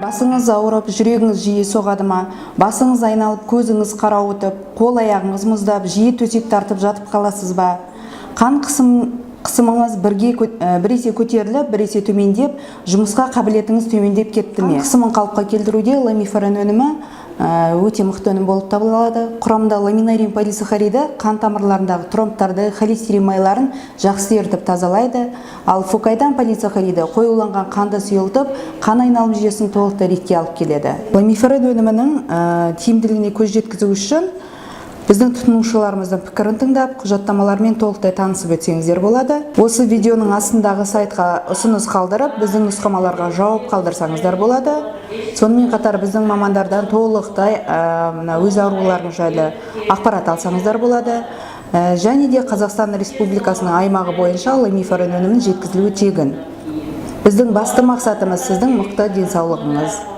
Басыңыз ауырып, жүрегіңіз жиі соғады ма? Басыңыз айналып, көзіңіз қарауытып, қол аяғыңыз мұздап, жиі төсек тартып жатып қаласыз ба? Қан қысымыңыз біресе көтеріліп, біресе төмендеп, жұмысқа қабілетіңіз төмендеп кетті ме? Қан қысымын қалыпқа келтіруде ламифарен өнімі өте мықты өнім болып табылады. Құрамында ламинарин полисахариді қан тамырларындағы тромбтарды, холестерин майларын жақсы ерітіп тазалайды. Ал фукайдан полисахариді қоюланған қанды сұйылтып, қан айналым жүйесін толықтай ретке алып келеді. Ламифарен өнімінің тиімділігіне көз жеткізу үшін біздің тұтынушыларымыздың пікірін тыңдап, құжаттамалармен толықтай танысып өтсеңіздер болады. Осы видеоның астындағы сайтқа ұсыныс қалдырып, біздің нұсқамаларға жауап қалдырсаңыздар болады. Сонымен қатар біздің мамандардан толықтай өз ауруларыңыз жайлы ақпарат алсаңыздар болады. Және де Қазақстан Республикасының аймағы бойынша ламифарен өнімін жеткізілуі тегін. Біздің басты мақсатымыз сіздің мықты денсаулығыңыз.